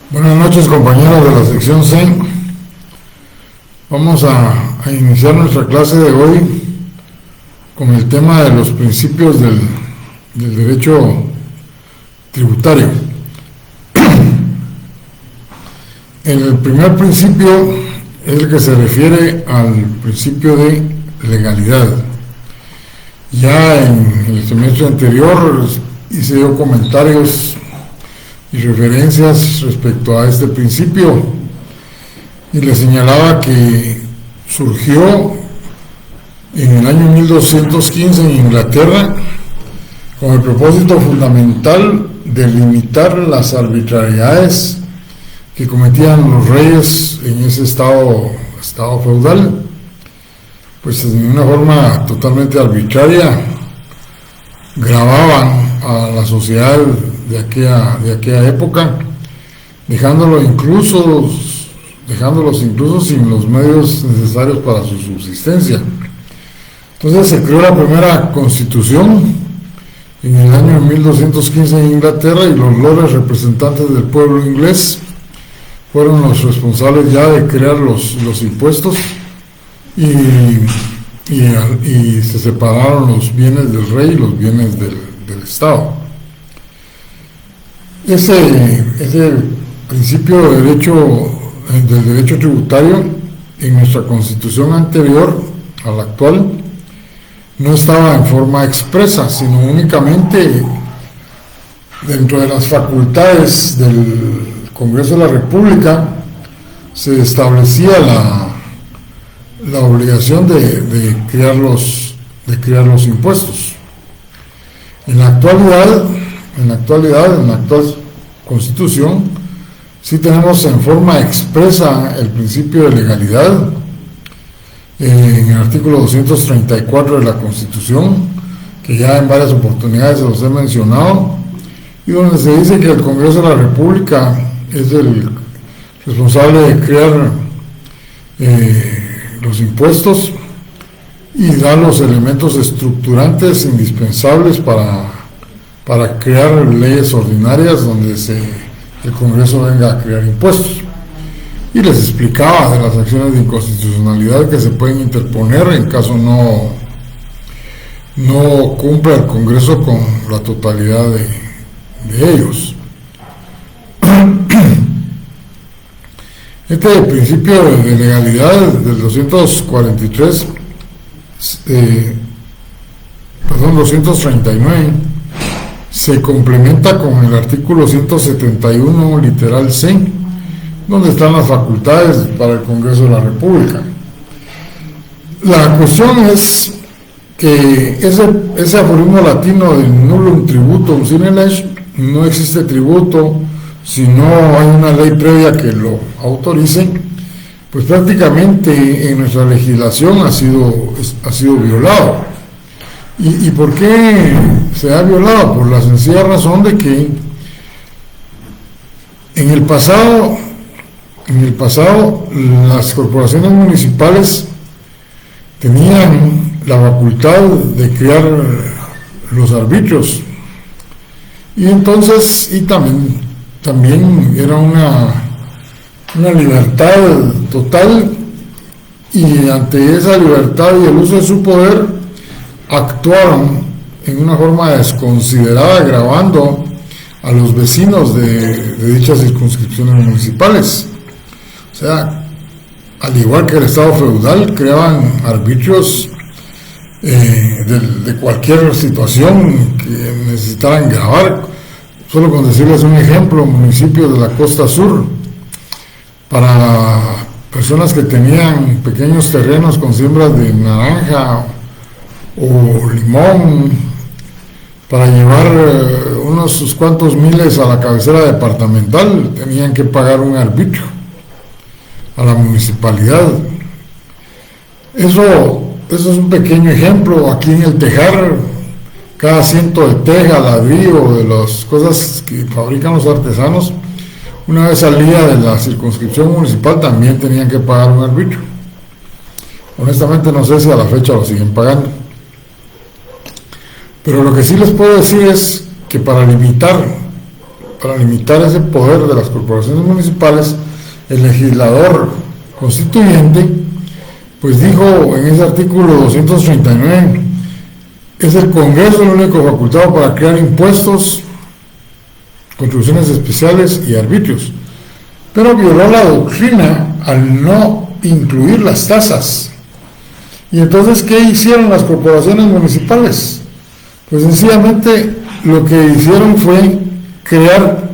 Buenas noches, compañeros de la sección C. Vamos a iniciar nuestra clase de hoy con el tema de los principios del derecho tributario. El primer principio es el que se refiere al principio de legalidad. Ya en el semestre anterior hice yo comentarios y referencias respecto a este principio y le señalaba que surgió en el año 1215 en Inglaterra con el propósito fundamental de limitar las arbitrariedades que cometían los reyes en ese estado feudal, pues de una forma totalmente arbitraria gravaban a la sociedad de aquella época, dejándolos incluso sin los medios necesarios para su subsistencia. Entonces se creó la primera constitución en el año 1215 en Inglaterra, y los lores representantes del pueblo inglés fueron los responsables ya de crear los impuestos y se separaron los bienes del rey y los bienes del Estado. Ese principio del derecho tributario en nuestra constitución anterior a la actual no estaba en forma expresa, sino únicamente dentro de las facultades del Congreso de la República se establecía la obligación de crear los impuestos. En la actual Constitución, sí tenemos en forma expresa el principio de legalidad en el artículo 234 de la Constitución, que ya en varias oportunidades se los he mencionado, y donde se dice que el Congreso de la República es el responsable de crear los impuestos y da los elementos estructurantes indispensables para crear leyes ordinarias donde el Congreso venga a crear impuestos. Y les explicaba de las acciones de inconstitucionalidad que se pueden interponer en caso no cumpla el Congreso con la totalidad de ellos. Este principio de legalidad del 239 se complementa con el artículo 171 literal C, donde están las facultades para el Congreso de la República. La cuestión es que ese aforismo latino de nullum tributum sine lege, no existe tributo si no hay una ley previa que lo autorice, pues prácticamente en nuestra legislación ha sido violado. ¿Y por qué se ha violado? Por la sencilla razón de que en el pasado las corporaciones municipales tenían la facultad de crear los arbitrios, y entonces también era una libertad total, y ante esa libertad y el uso de su poder actuaron en una forma desconsiderada, agravando a los vecinos de dichas circunscripciones municipales. O sea, al igual que el Estado feudal, creaban arbitrios de cualquier situación que necesitaran gravar. Solo con decirles un ejemplo: municipios de la costa sur, para personas que tenían pequeños terrenos con siembras de naranja o limón, para llevar unos cuantos miles a la cabecera departamental, tenían que pagar un arbitrio a la municipalidad. Eso es un pequeño ejemplo. Aquí en el Tejar, cada ciento de teja, ladrillo, de las cosas que fabrican los artesanos, una vez salía de la circunscripción municipal, también tenían que pagar un arbitrio. Honestamente no sé si a la fecha lo siguen pagando. Pero lo que sí les puedo decir es que para limitar para limitar ese poder de las corporaciones municipales, el legislador constituyente pues dijo en ese artículo 239: es el Congreso el único facultado para crear impuestos, contribuciones especiales y arbitrios, pero violó la doctrina al no incluir las tasas. Y entonces, ¿qué hicieron las corporaciones municipales? Pues sencillamente lo que hicieron fue crear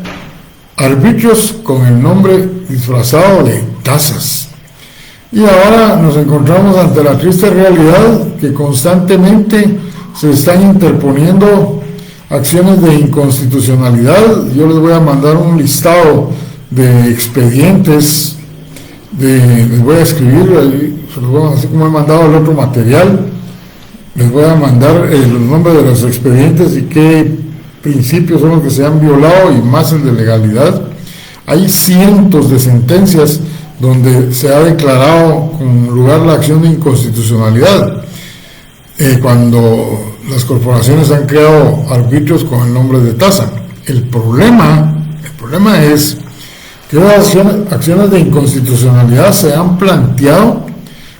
arbitrios con el nombre disfrazado de tasas. Y ahora nos encontramos ante la triste realidad que constantemente se están interponiendo acciones de inconstitucionalidad. Yo les voy a mandar un listado de expedientes, les voy a escribir ahí, así como he mandado el otro material, les voy a mandar los nombres de los expedientes y qué principios son los que se han violado, y más el de legalidad. Hay cientos de sentencias donde se ha declarado con lugar la acción de inconstitucionalidad, cuando las corporaciones han creado arbitrios con el nombre de tasa. El problema es que las acciones de inconstitucionalidad se han planteado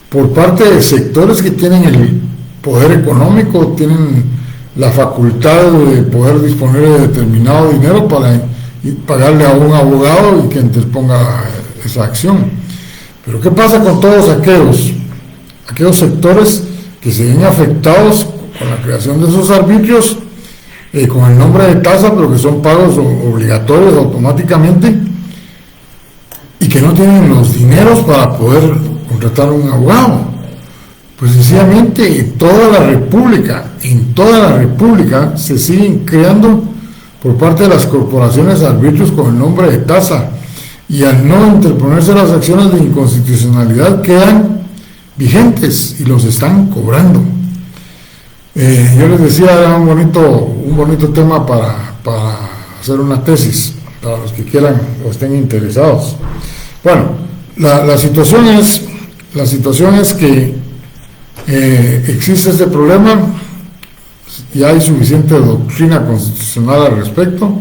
por parte de sectores que tienen el poder económico, tienen la facultad de poder disponer de determinado dinero para pagarle a un abogado y que interponga esa acción. Pero ¿qué pasa con todos aquellos sectores que se ven afectados con la creación de esos arbitrios con el nombre de tasa, pero que son pagos obligatorios automáticamente y que no tienen los dineros para poder contratar a un abogado? Pues sencillamente en toda la República se siguen creando por parte de las corporaciones arbitrios con el nombre de tasa, y al no interponerse las acciones de inconstitucionalidad quedan vigentes y los están cobrando. Yo les decía, era un bonito tema para hacer una tesis, para los que quieran o estén interesados. Bueno, la situación es que existe este problema y hay suficiente doctrina constitucional al respecto,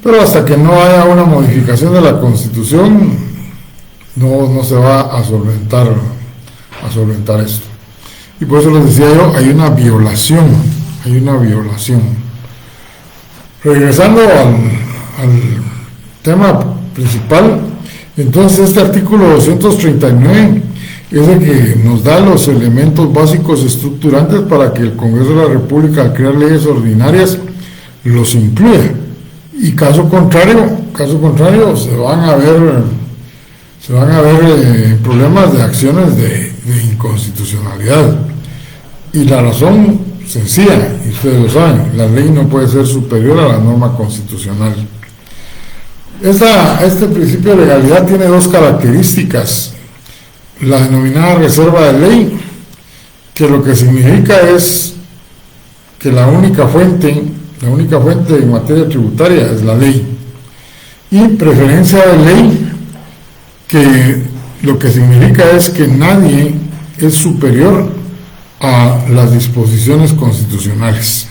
pero hasta que no haya una modificación de la Constitución no se va a solventar esto. Y por eso les decía yo, hay una violación. Regresando al tema principal, entonces este artículo 239 es el que nos da los elementos básicos estructurantes para que el Congreso de la República, al crear leyes ordinarias, los incluya. Y caso contrario se van a ver problemas de acciones de inconstitucionalidad. Y la razón sencilla, y ustedes lo saben, la ley no puede ser superior a la norma constitucional. Este principio de legalidad tiene dos características: la denominada reserva de ley, que lo que significa es que la única fuente en materia tributaria es la ley, y preferencia de ley, que lo que significa es que nadie es superior a las disposiciones constitucionales.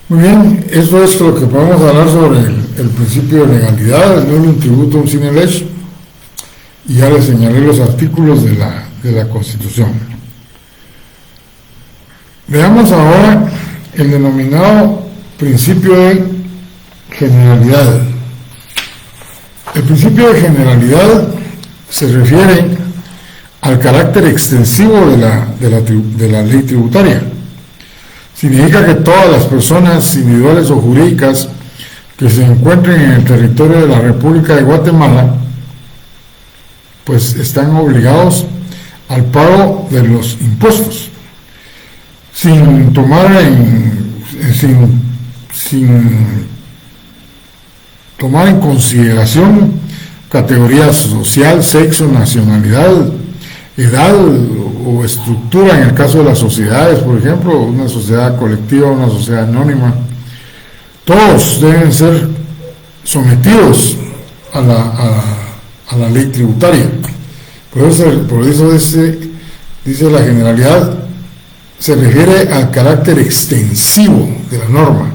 Muy bien, eso es lo que podemos hablar sobre el principio de legalidad, el nullum tributum sine lege, y ya les señalé los artículos de la Constitución. Veamos ahora el denominado principio de generalidad. El principio de generalidad se refiere al carácter extensivo de la ley tributaria. Significa que todas las personas individuales o jurídicas que se encuentren en el territorio de la República de Guatemala pues están obligados al pago de los impuestos, sin tomar en consideración categoría social, sexo, nacionalidad, edad o estructura. En el caso de las sociedades, por ejemplo, una sociedad colectiva, una sociedad anónima, todos deben ser sometidos a la ley tributaria. Por eso dice la generalidad, se refiere al carácter extensivo de la norma.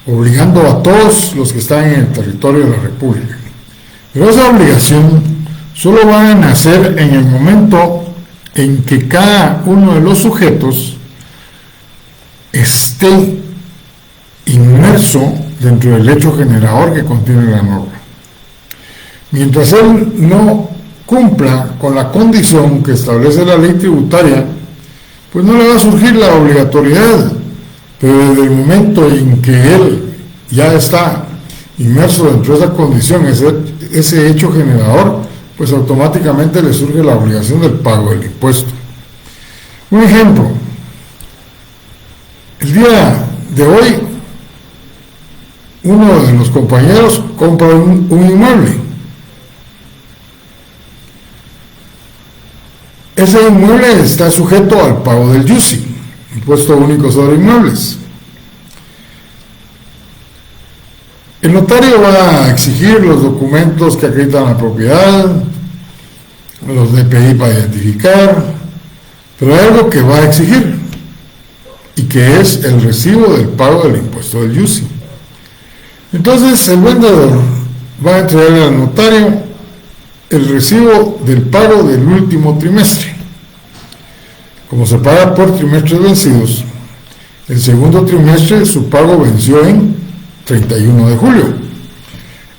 obligando a todos los que están en el territorio de la República. Pero esa obligación solo va a nacer en el momento en que cada uno de los sujetos esté inmerso dentro del hecho generador que contiene la norma. Mientras él no cumpla con la condición que establece la ley tributaria, pues no le va a surgir la obligatoriedad, pero desde el momento en que él ya está inmerso dentro de esa condición, ese hecho generador, pues automáticamente le surge la obligación del pago del impuesto. Un ejemplo, el día de hoy, uno de los compañeros compra un inmueble. Ese inmueble está sujeto al pago del IUCI, Impuesto Único sobre Inmuebles. El notario va a exigir los documentos que acreditan la propiedad, los DPI para identificar, pero hay algo que va a exigir, y que es el recibo del pago del impuesto del IUCI. Entonces el vendedor va a entregarle al notario el recibo del pago del último trimestre. Como se paga por trimestres vencidos, el segundo trimestre su pago venció en 31 de julio.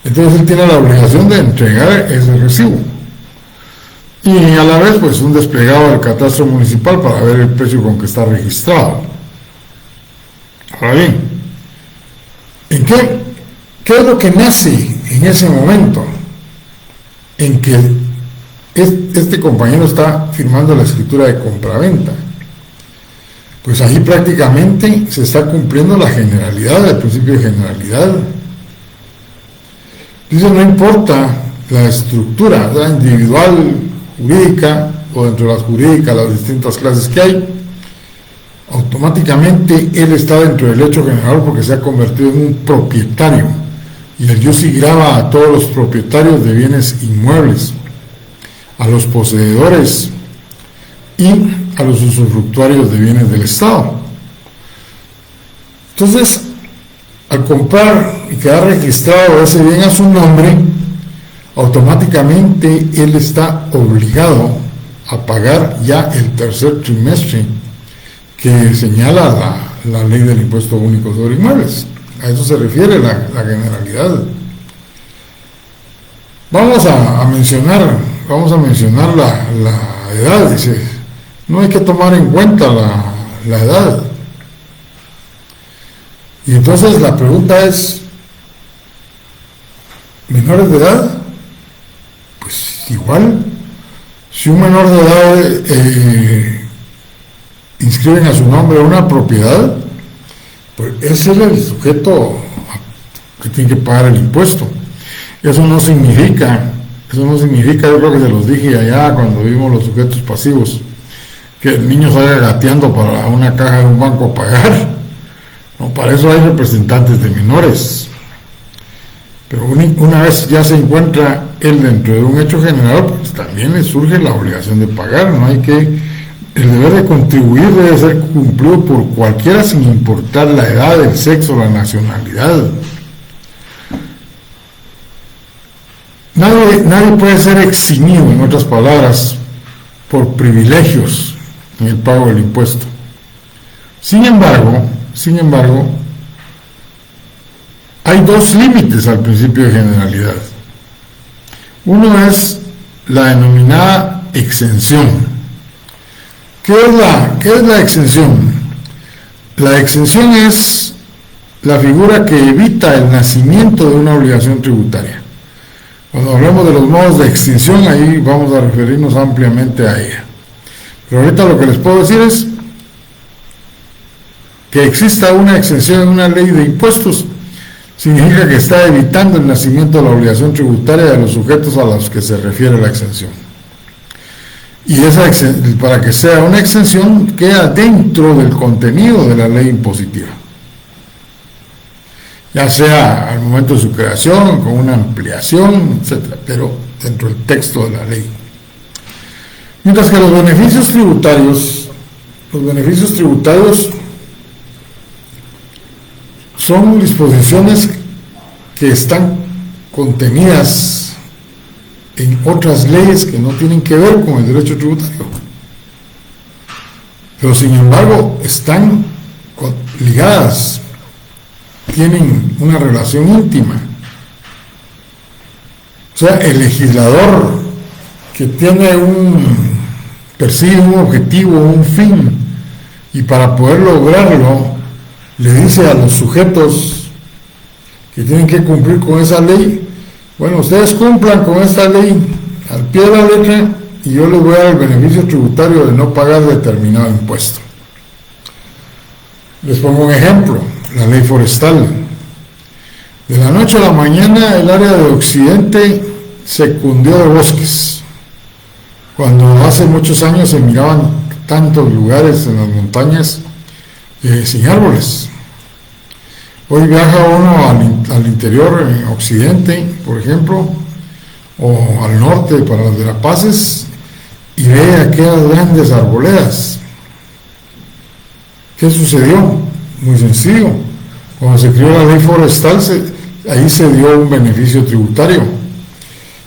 Entonces él tiene la obligación de entregar ese recibo. Y a la vez, pues, un desplegado del catastro municipal para ver el precio con que está registrado. Ahora bien, ¿qué es lo que nace en ese momento en que este compañero está firmando la escritura de compraventa? Pues ahí prácticamente se está cumpliendo la generalidad, el principio de generalidad. Dice, no importa la estructura, la individual, jurídica, o dentro de las jurídicas, las distintas clases que hay, automáticamente él está dentro del hecho general porque se ha convertido en un propietario, y el IUCI grava a todos los propietarios de bienes inmuebles, a los poseedores y a los usufructuarios de bienes del Estado. Entonces, al comprar y quedar registrado ese bien a su nombre, automáticamente él está obligado a pagar ya el tercer trimestre que señala la ley del impuesto único sobre inmuebles. A eso se refiere la generalidad. Vamos a mencionar la edad. Dice, no hay que tomar en cuenta la edad. Y entonces la pregunta es, ¿menores de edad? Pues igual, si un menor de edad inscriben a su nombre una propiedad, pues ese es el sujeto que tiene que pagar el impuesto. Eso no significa, yo creo que se los dije allá cuando vimos los sujetos pasivos, que el niño salga gateando para una caja de un banco a pagar. No, para eso hay representantes de menores. Pero una vez ya se encuentra él dentro de un hecho general, pues también le surge la obligación de pagar. El deber de contribuir debe ser cumplido por cualquiera sin importar la edad, el sexo, la nacionalidad. Nadie puede ser eximido, en otras palabras, por privilegios en el pago del impuesto. Sin embargo, hay dos límites al principio de generalidad. Uno es la denominada exención. ¿Qué es la exención? La exención es la figura que evita el nacimiento de una obligación tributaria. Cuando hablamos de los modos de exención, ahí vamos a referirnos ampliamente a ella. Pero ahorita lo que les puedo decir es que exista una exención en una ley de impuestos significa que está evitando el nacimiento de la obligación tributaria de los sujetos a los que se refiere la exención. Y para que sea una exención queda dentro del contenido de la ley impositiva, ya sea al momento de su creación, con una ampliación, etcétera, pero dentro del texto de la ley. Mientras que los beneficios tributarios son disposiciones que están contenidas en otras leyes que no tienen que ver con el derecho tributario, pero sin embargo están ligadas, tienen una relación íntima. O sea, el legislador que persigue un objetivo, un fin, y para poder lograrlo le dice a los sujetos que tienen que cumplir con esa ley: bueno, ustedes cumplan con esta ley al pie de la letra y yo les voy a dar el beneficio tributario de no pagar determinado impuesto. Les pongo un ejemplo: la ley forestal. De la noche a la mañana el área de Occidente se cundió de bosques, cuando hace muchos años se miraban tantos lugares en las montañas sin árboles. Hoy viaja uno al interior, en Occidente, por ejemplo, o al norte para las Verapaces, y ve aquellas grandes arboledas. ¿Qué sucedió? Muy sencillo. Cuando se creó la ley forestal, ahí se dio un beneficio tributario.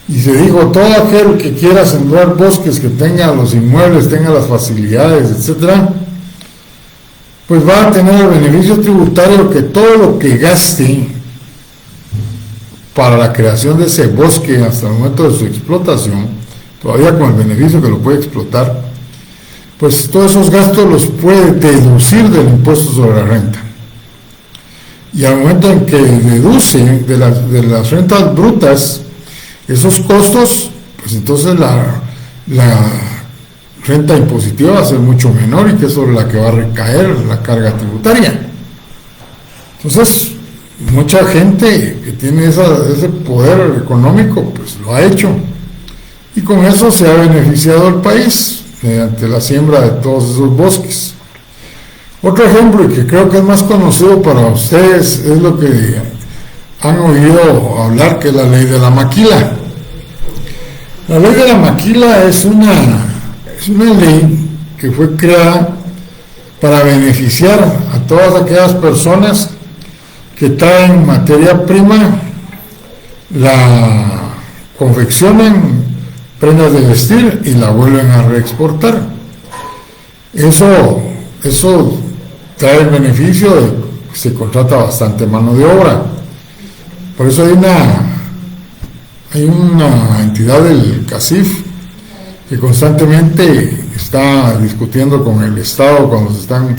Y se dijo: todo aquel que quiera sembrar bosques, que tenga los inmuebles, tenga las facilidades, etcétera, pues va a tener el beneficio tributario, que todo lo que gaste para la creación de ese bosque hasta el momento de su explotación, todavía con el beneficio que lo puede explotar, pues todos esos gastos los puede deducir del impuesto sobre la renta. Y al momento en que deduce de las rentas brutas esos costos, pues entonces la renta impositiva va a ser mucho menor, y que es sobre la que va a recaer la carga tributaria. Entonces, mucha gente que tiene ese poder económico, pues lo ha hecho, y con eso se ha beneficiado el país mediante la siembra de todos esos bosques. Otro ejemplo, y que creo que es más conocido para ustedes, es lo que han oído hablar, que es la ley de la maquila. La ley de la maquila es una ley que fue creada para beneficiar a todas aquellas personas que traen materia prima, la confeccionan, prendas de vestir, y la vuelven a reexportar. Eso trae el beneficio de que se contrata bastante mano de obra. Por eso hay una entidad del CACIF que constantemente está discutiendo con el Estado cuando se están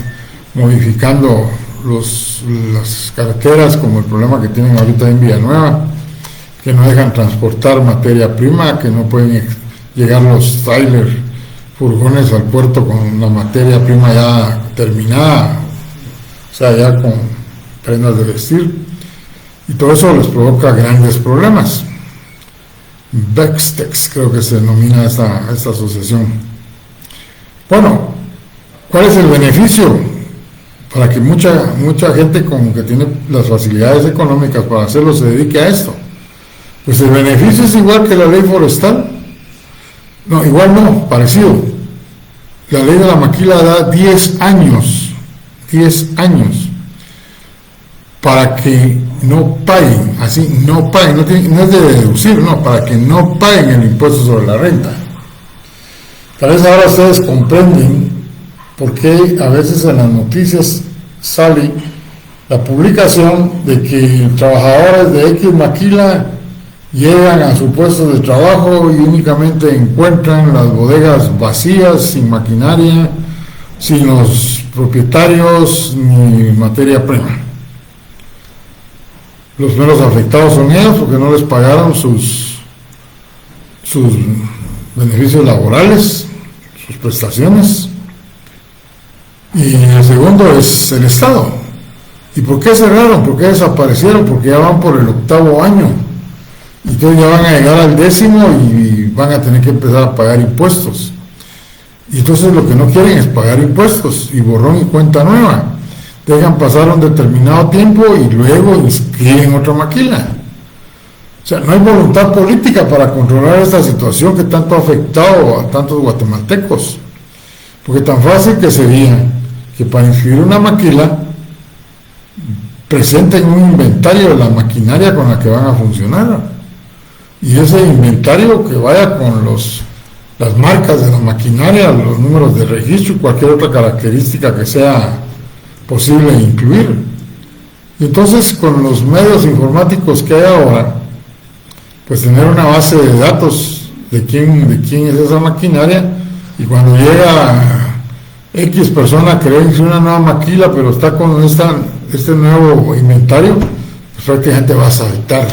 modificando las carreteras, como el problema que tienen ahorita en Villanueva, que no dejan transportar materia prima, que no pueden llegar los trailers, furgones al puerto con la materia prima ya terminada, o sea, ya con prendas de vestir, y todo eso les provoca grandes problemas. Bextex creo que se denomina esta asociación. Bueno, ¿cuál es el beneficio? Para que mucha gente que tiene las facilidades económicas para hacerlo se dedique a esto. Pues el beneficio es igual que la ley forestal. No, igual no, parecido. La ley de la maquila da 10 años para que no paguen, no es de deducir, no, para que no paguen el impuesto sobre la renta. Tal vez ahora ustedes comprenden por qué a veces en las noticias sale la publicación de que trabajadores de X maquila llegan a su puesto de trabajo y únicamente encuentran las bodegas vacías, sin maquinaria, sin los propietarios ni materia prima. Los primeros afectados son ellos, porque no les pagaron sus beneficios laborales, sus prestaciones. Y el segundo es el Estado. ¿Y por qué cerraron? ¿Por qué desaparecieron? Porque ya van por el 8º año. Y entonces ya van a llegar al 10º y van a tener que empezar a pagar impuestos. Y entonces lo que no quieren es pagar impuestos, y borrón y cuenta nueva. Dejan pasar un determinado tiempo y luego inscriben otra maquila. O sea, no hay voluntad política para controlar esta situación que tanto ha afectado a tantos guatemaltecos. Porque tan fácil que sería que para inscribir una maquila presenten un inventario de la maquinaria con la que van a funcionar, y ese inventario que vaya con las marcas de la maquinaria, los números de registro y cualquier otra característica que sea posible incluir. Y entonces, con los medios informáticos que hay ahora, pues tener una base de datos de quién es esa maquinaria, y cuando llega X persona a querer incluir una nueva maquila, pero está con este nuevo inventario, pues prácticamente va a saltar,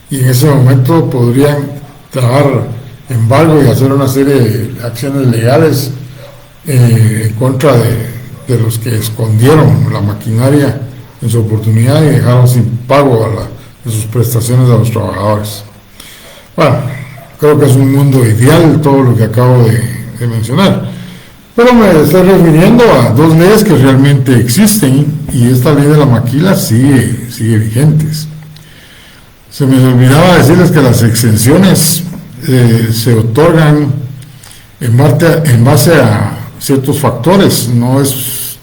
y en ese momento podrían trabajar embargo y hacer una serie de acciones legales en contra de los que escondieron la maquinaria en su oportunidad y dejaron sin pago de sus prestaciones a los trabajadores. Bueno, creo que es un mundo ideal todo lo que acabo de mencionar, pero me estoy refiriendo a dos leyes que realmente existen, y esta ley de la maquila sigue vigentes. Se me olvidaba decirles que las exenciones se otorgan en base a ciertos factores, no es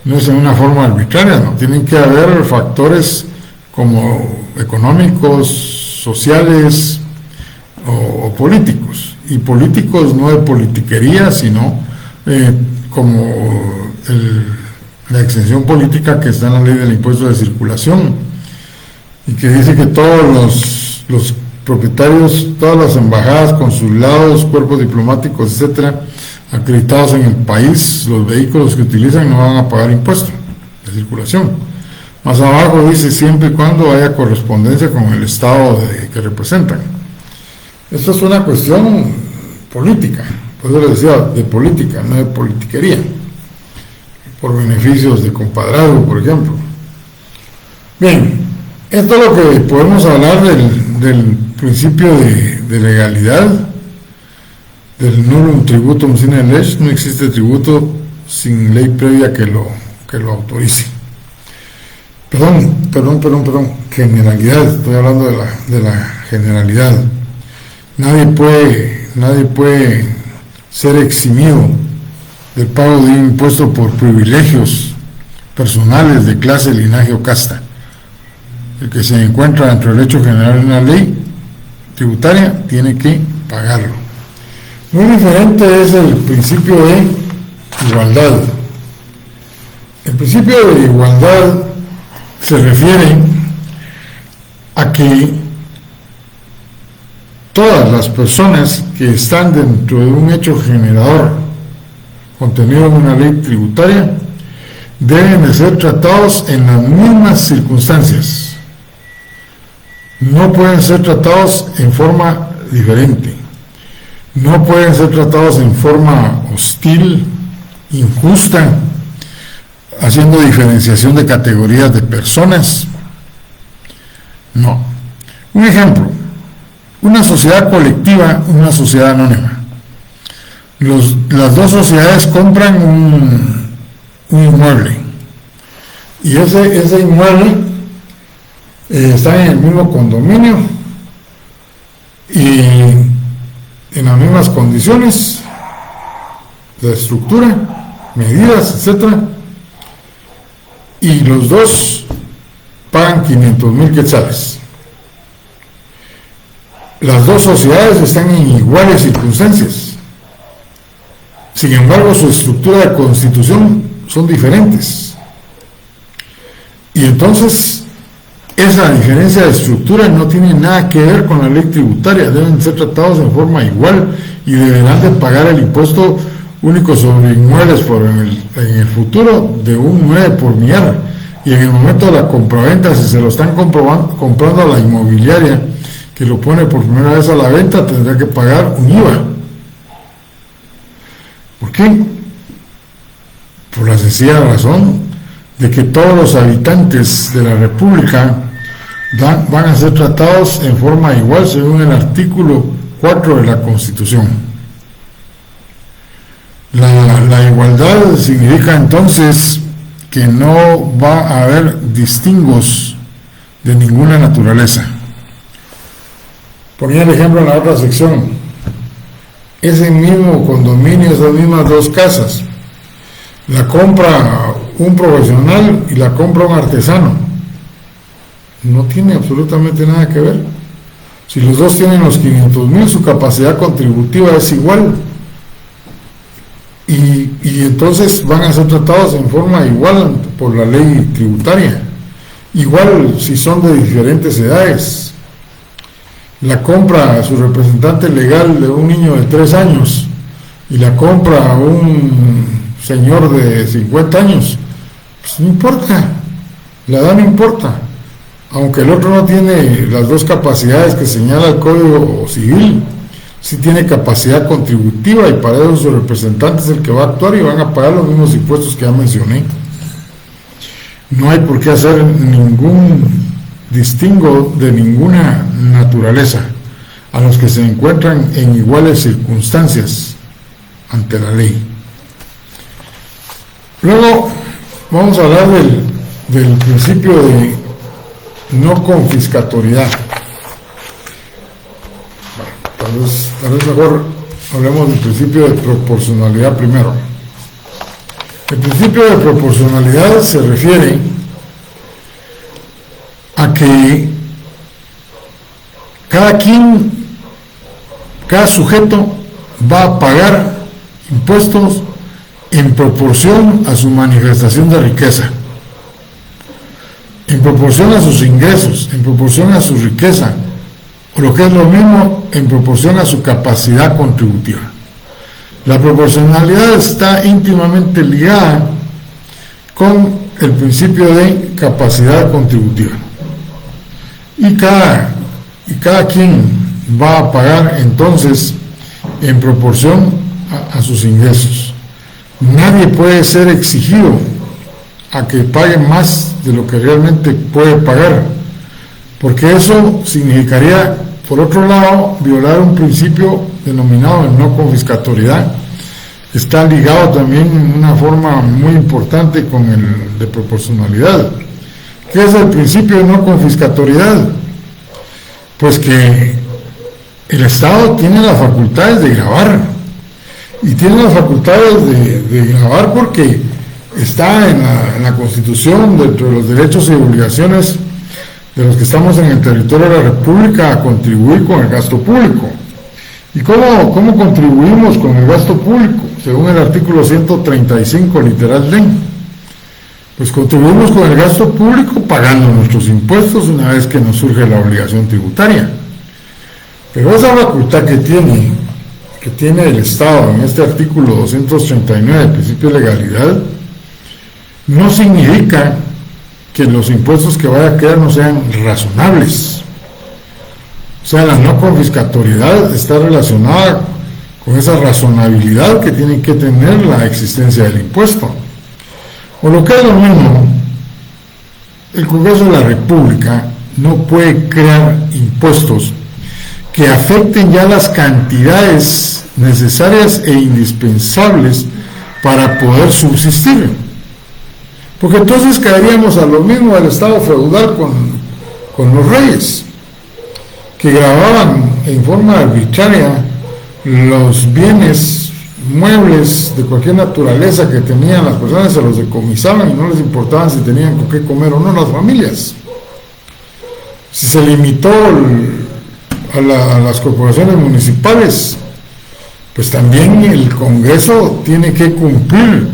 en una forma arbitraria, no, tienen que haber factores como económicos, sociales o políticos, y políticos no de politiquería, sino como la exención política que está en la ley del impuesto de circulación, y que dice que todos los propietarios, todas las embajadas, consulados, cuerpos diplomáticos, etcétera, acreditados en el país, los vehículos que utilizan no van a pagar impuesto de circulación. Más abajo dice siempre y cuando haya correspondencia con el estado que representan. Esto es una cuestión política, por eso les decía, de política, no de politiquería, por beneficios de compadrazgo, por ejemplo. Bien, esto es lo que podemos hablar del principio de legalidad, del nullum tributum sine lege. No existe tributo sin ley previa que lo autorice. Perdón, generalidad, estoy hablando de la generalidad. Nadie puede ser eximido del pago de un impuesto por privilegios personales de clase, linaje o casta. El que se encuentra dentro del hecho general de una ley tributaria tiene que pagarlo. Muy diferente es el principio de igualdad. El principio de igualdad se refiere a que todas las personas que están dentro de un hecho generador contenido en una ley tributaria deben de ser tratados en las mismas circunstancias. No pueden ser tratados en forma diferente. No pueden ser tratados en forma hostil, injusta, haciendo diferenciación de categorías de personas. No. Un ejemplo, una sociedad colectiva, una sociedad anónima. Las dos sociedades compran un inmueble, y ese inmueble está en el mismo condominio y en las mismas condiciones de estructura, medidas, etcétera, y los dos pagan 500,000 quetzales. Las dos sociedades están en iguales circunstancias. Sin embargo, su estructura de constitución son diferentes. Y entonces, esa diferencia de estructura no tiene nada que ver con la ley tributaria. Deben ser tratados en forma igual y deberán de pagar el impuesto único sobre inmuebles en el futuro de un 9 por millar. Y en el momento de la compraventa, si se lo están comprando a la inmobiliaria que lo pone por primera vez a la venta, tendrá que pagar un IVA. ¿Por qué? Por la sencilla razón de que todos los habitantes de la República van a ser tratados en forma igual según el artículo 4 de la Constitución. La igualdad significa entonces que no va a haber distingos de ninguna naturaleza. Ponía el ejemplo en la otra sección. Ese mismo condominio, esas mismas dos casas, la compra un profesional y la compra un artesano. No tiene absolutamente nada que ver. Si los dos tienen los 500,000, su capacidad contributiva es igual. Y entonces van a ser tratados en forma igual por la ley tributaria. Igual si son de diferentes edades. La compra a su representante legal de un niño de 3 años y la compra a un señor de 50 años, pues no importa, la edad no importa, aunque el otro no tiene las dos capacidades que señala el Código Civil, sí tiene capacidad contributiva y para eso su representante es el que va a actuar y van a pagar los mismos impuestos que ya mencioné. No hay por qué hacer ningún distingo de ninguna naturaleza a los que se encuentran en iguales circunstancias ante la ley. Luego vamos a hablar del principio de no confiscatoriedad. Tal vez mejor hablemos del principio de proporcionalidad primero. El principio de proporcionalidad se refiere a que cada sujeto va a pagar impuestos en proporción a su manifestación de riqueza, en proporción a sus ingresos, en proporción a su riqueza, o lo que es lo mismo, en proporción a su capacidad contributiva. La proporcionalidad está íntimamente ligada con el principio de capacidad contributiva. Y cada quien va a pagar entonces en proporción a sus ingresos. Nadie puede ser exigido a que pague más de lo que realmente puede pagar, porque eso significaría, por otro lado, violar un principio denominado de no confiscatoriedad. Está ligado también en una forma muy importante con el de proporcionalidad. ¿Qué es el principio de no confiscatoriedad? Pues que el Estado tiene las facultades de gravar, y tiene las facultades de gravar porque está en la Constitución, dentro de los derechos y obligaciones de los que estamos en el territorio de la República, a contribuir con el gasto público. ¿Y cómo contribuimos con el gasto público? Según el artículo 135, literal D. Pues contribuimos con el gasto público pagando nuestros impuestos una vez que nos surge la obligación tributaria. Pero esa facultad que tiene el Estado en este artículo 239 del principio de legalidad no significa que los impuestos que vaya a quedar no sean razonables. O sea, la no confiscatoriedad está relacionada con esa razonabilidad que tiene que tener la existencia del impuesto. O lo que es lo mismo, el Congreso de la República no puede crear impuestos que afecten ya las cantidades necesarias e indispensables para poder subsistir. Porque entonces caeríamos a lo mismo del Estado feudal con los reyes, que grababan en forma arbitraria los bienes muebles de cualquier naturaleza que tenían las personas, se los decomisaban y no les importaba si tenían con qué comer o no las familias. Si se limitó a las corporaciones municipales, pues también el Congreso tiene que cumplir,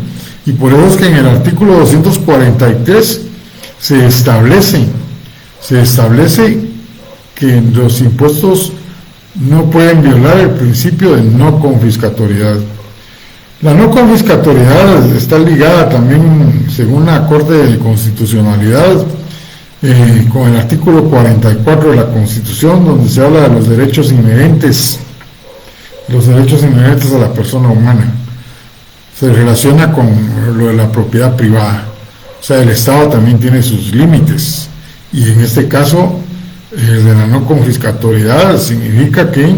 y por eso es que en el artículo 243 se establece que los impuestos no pueden violar el principio de no confiscatoriedad. La no confiscatoriedad está ligada también, según la Corte de Constitucionalidad, con el artículo 44 de la Constitución, donde se habla de los derechos inherentes a la persona humana. Se relaciona con lo de la propiedad privada. O sea, el Estado también tiene sus límites, y en este caso, el de la no confiscatoriedad significa que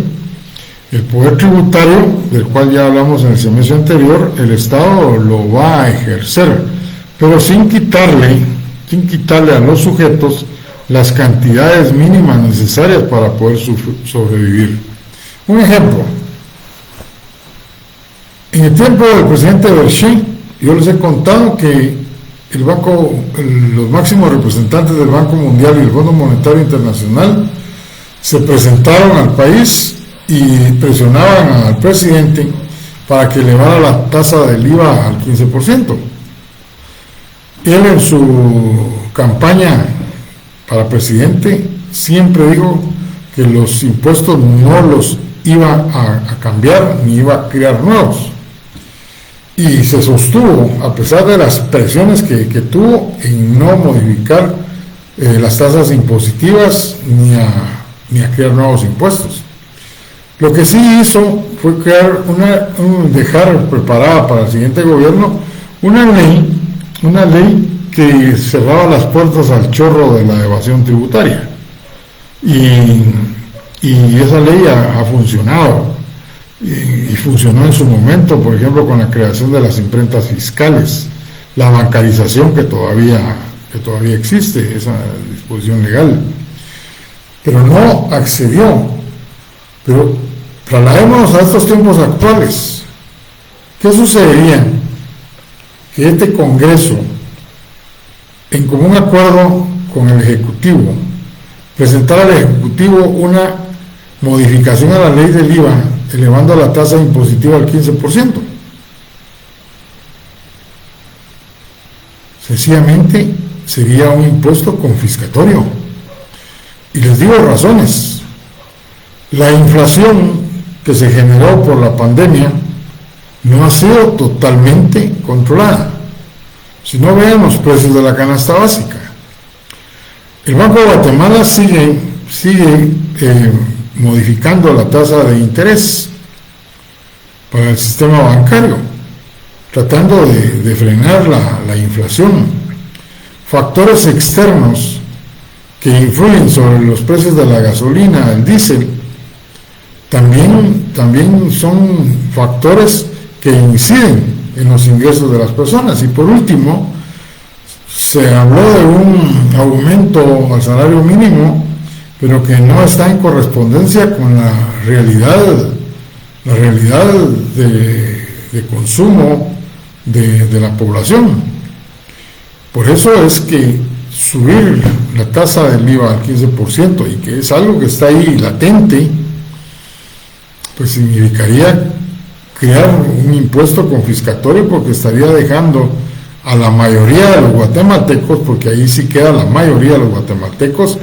el poder tributario, del cual ya hablamos en el semestre anterior, el Estado lo va a ejercer, pero sin quitarle a los sujetos las cantidades mínimas necesarias para poder sobrevivir. Un ejemplo: en el tiempo del presidente Berché, yo les he contado que los máximos representantes del Banco Mundial y el Fondo Monetario Internacional se presentaron al país y presionaban al presidente para que elevara la tasa del IVA al 15%. Él en su campaña para presidente siempre dijo que los impuestos no los iba a cambiar ni iba a crear nuevos. Y se sostuvo, a pesar de las presiones que tuvo, en no modificar las tasas impositivas ni a crear nuevos impuestos. Lo que sí hizo fue dejar preparada para el siguiente gobierno una ley que cerraba las puertas al chorro de la evasión tributaria. Y esa ley ha funcionado. Y funcionó en su momento, por ejemplo, con la creación de las imprentas fiscales, la bancarización que todavía existe, esa disposición legal, pero no accedió. Pero trasladémonos a estos tiempos actuales. ¿Qué sucedería? Que este Congreso, en común acuerdo con el Ejecutivo, presentara al Ejecutivo una modificación a la ley del IVA, elevando la tasa impositiva al 15%. Sencillamente sería un impuesto confiscatorio. Y les digo razones. La inflación que se generó por la pandemia no ha sido totalmente controlada. Si no, vean los precios de la canasta básica. El Banco de Guatemala sigue modificando la tasa de interés para el sistema bancario, tratando de frenar la inflación. Factores externos que influyen sobre los precios de la gasolina, el diésel, también son factores que inciden en los ingresos de las personas. Y por último, se habló de un aumento al salario mínimo, pero que no está en correspondencia con la realidad de consumo de la población. Por eso es que subir la tasa del IVA al 15%, y que es algo que está ahí latente, pues significaría crear un impuesto confiscatorio, porque estaría dejando a la mayoría de los guatemaltecos, porque ahí sí queda la mayoría de los guatemaltecos,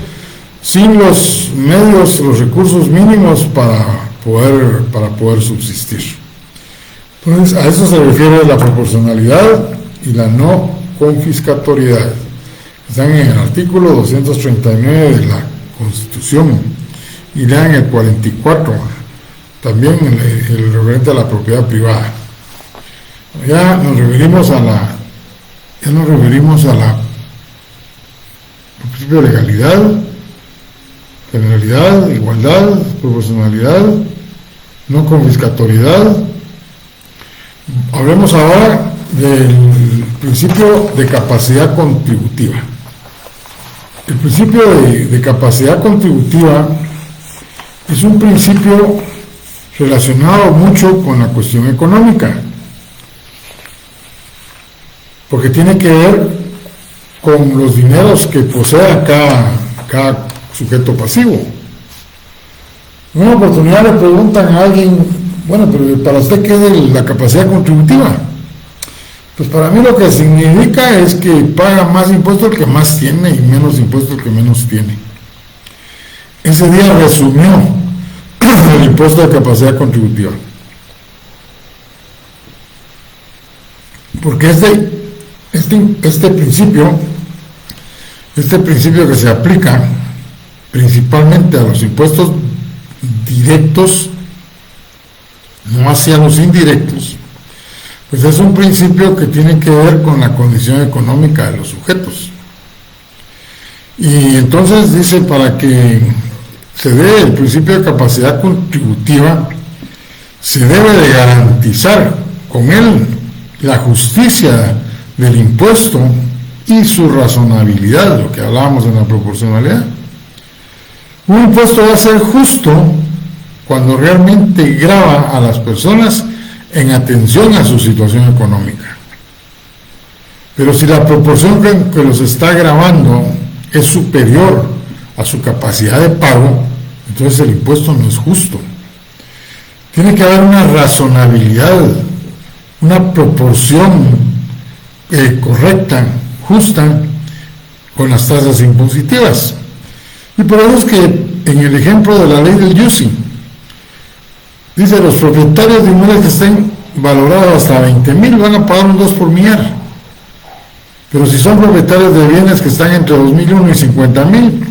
sin los medios, los recursos mínimos para poder subsistir. Entonces, a eso se refiere la proporcionalidad y la no confiscatoriedad. Están en el artículo 239 de la Constitución, y lean el 44, también el referente a la propiedad privada. Ya nos referimos al principio de legalidad, generalidad, igualdad, proporcionalidad, no confiscatoriedad. Hablemos ahora del principio de capacidad contributiva. El principio de capacidad contributiva es un principio relacionado mucho con la cuestión económica, porque tiene que ver con los dineros que posea cada sujeto pasivo. En una oportunidad le preguntan a alguien, bueno, pero para usted, ¿qué es la capacidad contributiva? Pues para mí lo que significa es que paga más impuestos el que más tiene y menos impuestos el que menos tiene. Ese día resumió el impuesto de capacidad contributiva. Porque este principio que se aplica principalmente a los impuestos directos, no hacia los indirectos, pues es un principio que tiene que ver con la condición económica de los sujetos. Y entonces dice, para que se dé el principio de capacidad contributiva, se debe de garantizar con él la justicia del impuesto y su razonabilidad, lo que hablábamos en la proporcionalidad. Un impuesto va a ser justo cuando realmente grava a las personas en atención a su situación económica. Pero si la proporción que los está gravando es superior a su capacidad de pago, entonces el impuesto no es justo. Tiene que haber una razonabilidad, una proporción correcta, justa, con las tasas impositivas. Y por eso es que en el ejemplo de la ley del UCI, dice, los propietarios de inmuebles que estén valorados hasta 20,000 van a pagar un 2 por millar. Pero si son propietarios de bienes que están entre 2,001 y 50,000,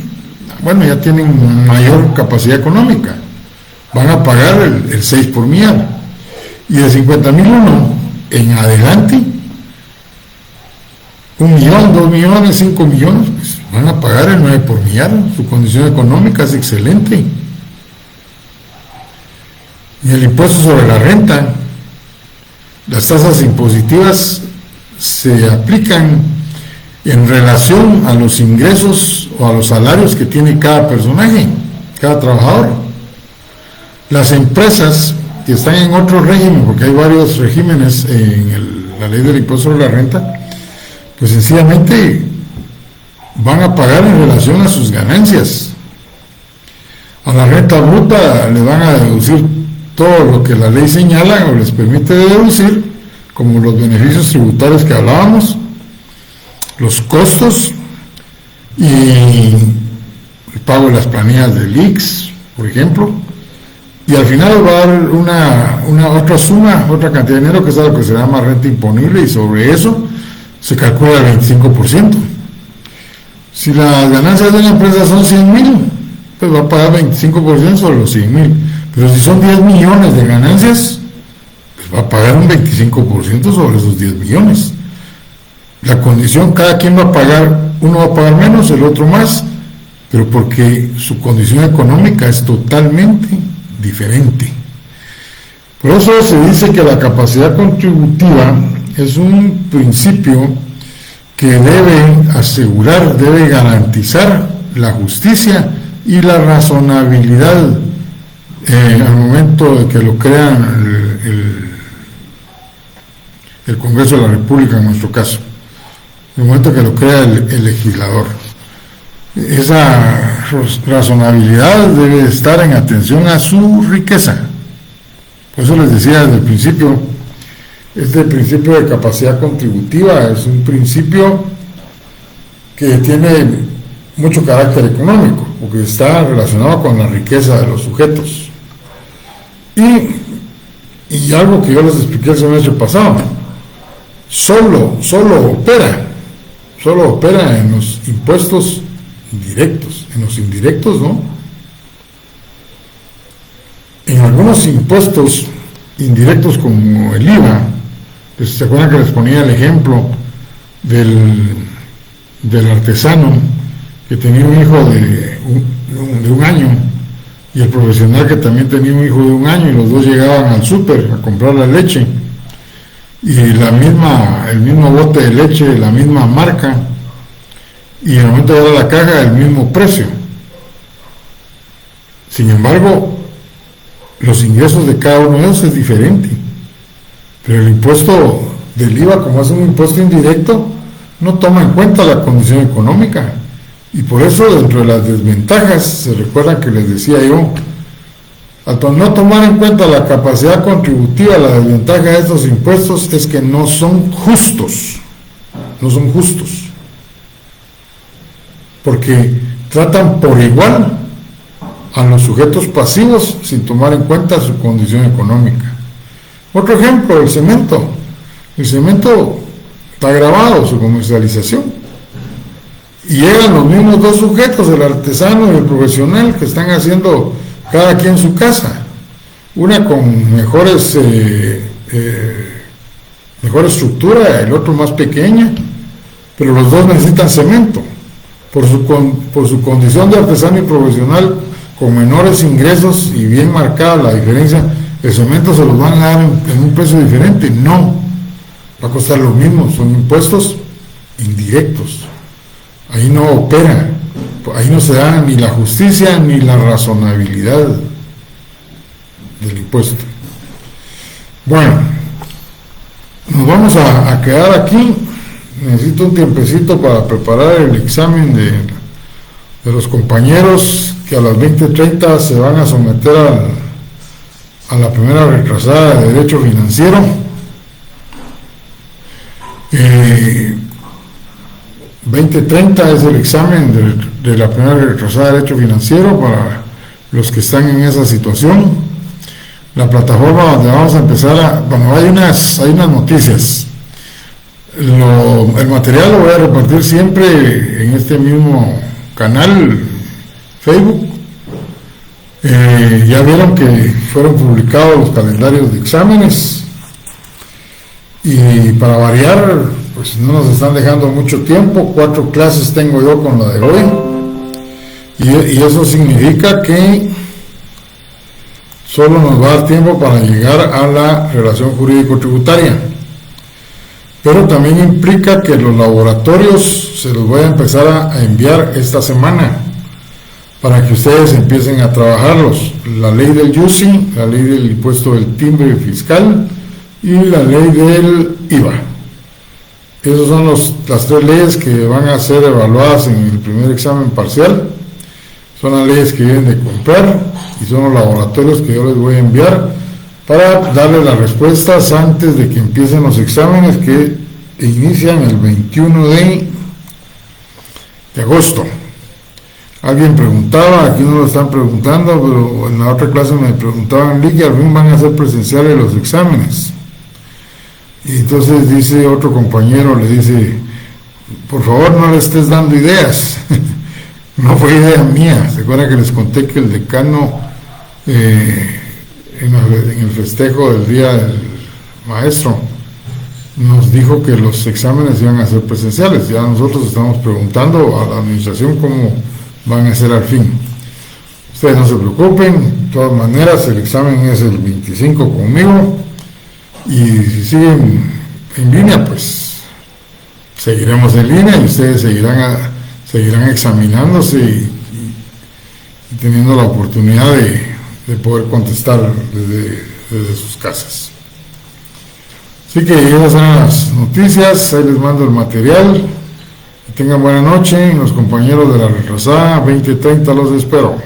bueno, ya tienen mayor capacidad económica, van a pagar el 6 por millar. Y de 50,001 en adelante, 1 millón, 2 millones, 5 millones, pues van a pagar el 9 por millar. Su condición económica es excelente. Y el impuesto sobre la renta, las tasas impositivas se aplican en relación a los ingresos o a los salarios que tiene cada personaje, cada trabajador. Las empresas que están en otro régimen, porque hay varios regímenes en la ley del impuesto sobre la renta, pues sencillamente van a pagar en relación a sus ganancias. A la renta bruta le van a deducir todo lo que la ley señala o les permite deducir, como los beneficios tributarios que hablábamos, los costos y el pago de las planillas del IX, por ejemplo, y al final va a dar una otra suma, otra cantidad de dinero, que es lo que se llama renta imponible, y sobre eso se calcula el 25%. Si las ganancias de una empresa son 100,000, pues va a pagar 25% sobre los 100,000. Pero si son 10 millones de ganancias, pues va a pagar un 25% sobre esos 10 millones. La condición, cada quien va a pagar, uno va a pagar menos, el otro más, pero porque su condición económica es totalmente diferente. Por eso se dice que la capacidad contributiva es un principio que debe asegurar, debe garantizar la justicia y la razonabilidad al momento de que lo crean el Congreso de la República, en nuestro caso, en el momento que lo crea el legislador. Esa razonabilidad debe estar en atención a su riqueza. Por eso les decía desde el principio, este principio de capacidad contributiva es un principio que tiene mucho carácter económico, porque está relacionado con la riqueza de los sujetos. Y algo que yo les expliqué el semestre pasado, solo opera en los impuestos indirectos, en los indirectos no. En algunos impuestos indirectos como el IVA, ¿se acuerdan que les ponía el ejemplo del artesano que tenía un hijo de 1 año y el profesional que también tenía un hijo de 1 año, y los dos llegaban al súper a comprar la leche y el mismo bote de leche, la misma marca, y en el momento de dar a la caja el mismo precio? Sin embargo, los ingresos de cada uno de ellos es diferente, pero el impuesto del IVA, como es un impuesto indirecto, no toma en cuenta la condición económica, y por eso dentro de las desventajas, se recuerdan que les decía yo, al no tomar en cuenta la capacidad contributiva, la desventaja de estos impuestos es que no son justos, porque tratan por igual a los sujetos pasivos sin tomar en cuenta su condición económica. Otro ejemplo, el cemento. El cemento está grabado, su comercialización, y llegan los mismos dos sujetos, el artesano y el profesional, que están haciendo cada quien su casa, una con mejor estructura, el otro más pequeña, pero los dos necesitan cemento. Por su condición de artesano y profesional, con menores ingresos y bien marcada la diferencia, el cemento se los van a dar en un precio diferente. No, va a costar lo mismo, son impuestos indirectos. Ahí no opera, ahí no se da ni la justicia ni la razonabilidad del impuesto. Bueno, nos vamos a quedar aquí. necesito un tiempecito para preparar el examen de los compañeros que a las 20:30 se van a someter a la primera retrasada de Derecho Financiero. 20:30 es el examen de la primera retrasada de Derecho Financiero para los que están en esa situación. La plataforma donde vamos a empezar hay unas noticias. El material lo voy a repartir siempre en este mismo canal Facebook. Ya vieron que fueron publicados los calendarios de exámenes y para variar, pues no nos están dejando mucho tiempo. 4 clases tengo yo con la de hoy y eso significa que solo nos va a dar tiempo para llegar a la relación jurídico-tributaria, pero también implica que los laboratorios se los voy a empezar a enviar esta semana para que ustedes empiecen a trabajarlos. La ley del YUSI, la ley del impuesto del timbre fiscal y la ley del IVA. Esas son las 3 leyes que van a ser evaluadas en el primer examen parcial. Son las leyes que deben de comprar y son los laboratorios que yo les voy a enviar para darles las respuestas antes de que empiecen los exámenes que inician el 21 de agosto. Alguien preguntaba, aquí no lo están preguntando, pero en la otra clase me preguntaban, Ligia, al fin van a ser presenciales los exámenes. Y entonces dice otro compañero, le dice, por favor no le estés dando ideas. No fue idea mía. ¿Se acuerdan que les conté que el decano en el festejo del Día del Maestro nos dijo que los exámenes iban a ser presenciales? Ya nosotros estamos preguntando a la administración cómo van a ser al fin. Ustedes no se preocupen, de todas maneras el examen es el 25 conmigo y si siguen en línea, pues seguiremos en línea y ustedes seguirán examinándose y teniendo la oportunidad de poder contestar desde sus casas. Así que esas son las noticias, ahí les mando el material. Que tengan buena noche, los compañeros de la retrasada 20:30 los espero.